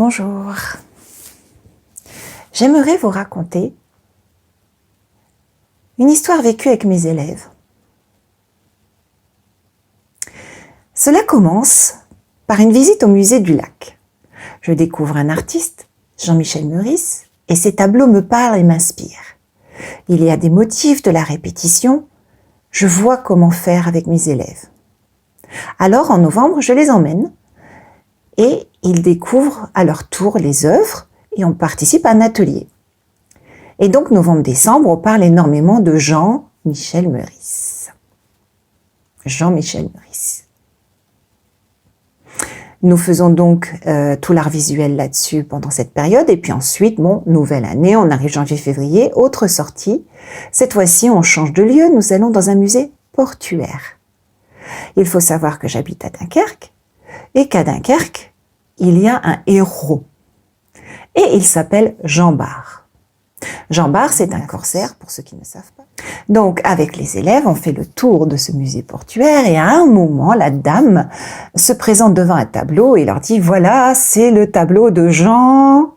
Bonjour. J'aimerais vous raconter une histoire vécue avec mes élèves. Cela commence par une visite au musée du lac. Je découvre un artiste, Jean-Michel Meurice, et ses tableaux me parlent et m'inspirent. Il y a des motifs, de la répétition. Je vois comment faire avec mes élèves. Alors, en novembre, je les emmène et ils découvrent à leur tour les œuvres et on participe à un atelier. Et donc, novembre-décembre, on parle énormément de Jean-Michel Meurice. Jean-Michel Meurice. Nous faisons donc tout l'art visuel là-dessus pendant cette période. Et puis ensuite, nouvelle année, on arrive janvier-février, autre sortie. Cette fois-ci, on change de lieu, nous allons dans un musée portuaire. Il faut savoir que j'habite à Dunkerque et qu'à Dunkerque, il y a un héros. Et il s'appelle Jean Bart. Jean Bart, c'est un corsaire, pour ceux qui ne savent pas. Donc, avec les élèves, on fait le tour de ce musée portuaire et à un moment, la dame se présente devant un tableau et leur dit « Voilà, c'est le tableau de Jean ».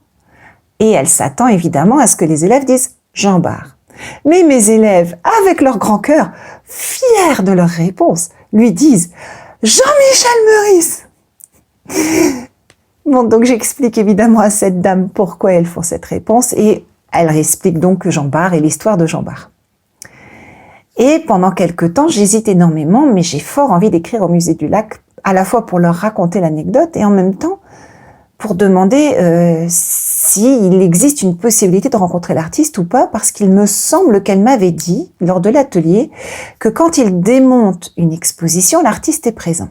Et elle s'attend évidemment à ce que les élèves disent « Jean Bart ». Mais mes élèves, avec leur grand cœur, fiers de leur réponse, lui disent « Jean-Michel Meurice ». Donc j'explique évidemment à cette dame pourquoi elles font cette réponse et elle explique donc que Jean Bart et l'histoire de Jean Bart. Et pendant quelque temps, j'hésite énormément, mais j'ai fort envie d'écrire au musée du lac, à la fois pour leur raconter l'anecdote et en même temps pour demander s'il existe une possibilité de rencontrer l'artiste ou pas, parce qu'il me semble qu'elle m'avait dit, lors de l'atelier, que quand il démonte une exposition, l'artiste est présent.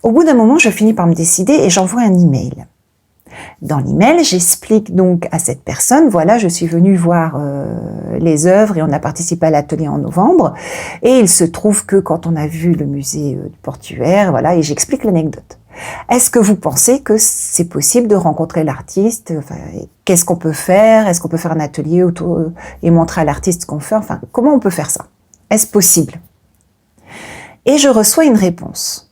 Au bout d'un moment, je finis par me décider et j'envoie un email. Dans l'email, j'explique donc à cette personne, voilà, je suis venue voir les œuvres et on a participé à l'atelier en novembre. Et il se trouve que quand on a vu le musée portuaire, voilà, et j'explique l'anecdote. Est-ce que vous pensez que c'est possible de rencontrer l'artiste? Enfin, qu'est-ce qu'on peut faire? Est-ce qu'on peut faire un atelier autour et montrer à l'artiste ce qu'on fait? Enfin, comment on peut faire ça? Est-ce possible? Et je reçois une réponse.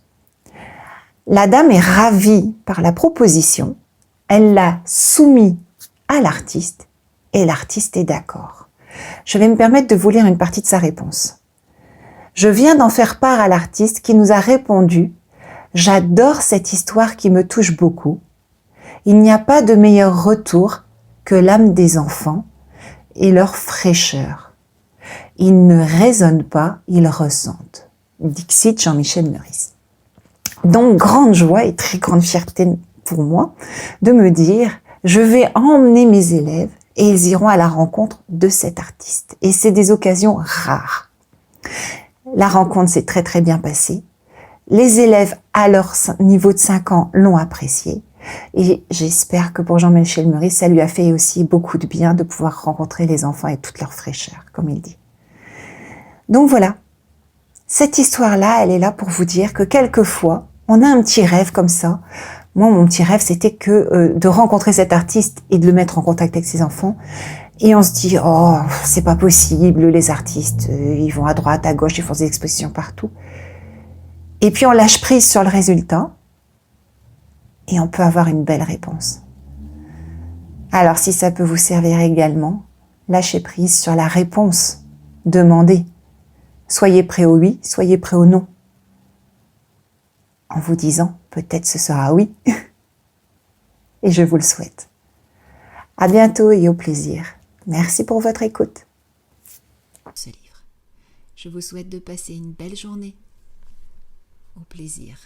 La dame est ravie par la proposition. Elle l'a soumis à l'artiste et l'artiste est d'accord. Je vais me permettre de vous lire une partie de sa réponse. Je viens d'en faire part à l'artiste qui nous a répondu « J'adore cette histoire qui me touche beaucoup. Il n'y a pas de meilleur retour que l'âme des enfants et leur fraîcheur. Ils ne raisonnent pas, ils ressentent. » Dixit Jean-Michel Meurice. Donc, grande joie et très grande fierté pour moi de me dire je vais emmener mes élèves et ils iront à la rencontre de cet artiste. Et c'est des occasions rares. La rencontre s'est très très bien passée. Les élèves à leur niveau de 5 ans l'ont apprécié. Et j'espère que pour Jean-Michel Meurice, ça lui a fait aussi beaucoup de bien de pouvoir rencontrer les enfants et toute leur fraîcheur, comme il dit. Donc voilà, cette histoire-là, elle est là pour vous dire que quelquefois, on a un petit rêve comme ça. Moi, mon petit rêve, c'était que de rencontrer cet artiste et de le mettre en contact avec ses enfants. Et on se dit, oh, c'est pas possible, les artistes, ils vont à droite, à gauche, ils font des expositions partout. Et puis on lâche prise sur le résultat et on peut avoir une belle réponse. Alors, si ça peut vous servir également, lâchez prise sur la réponse. Demandez. Soyez prêt au oui, soyez prêt au non. En vous disant, peut-être ce sera oui. Et je vous le souhaite. À bientôt et au plaisir. Merci pour votre écoute. Ce livre. Je vous souhaite de passer une belle journée. Au plaisir.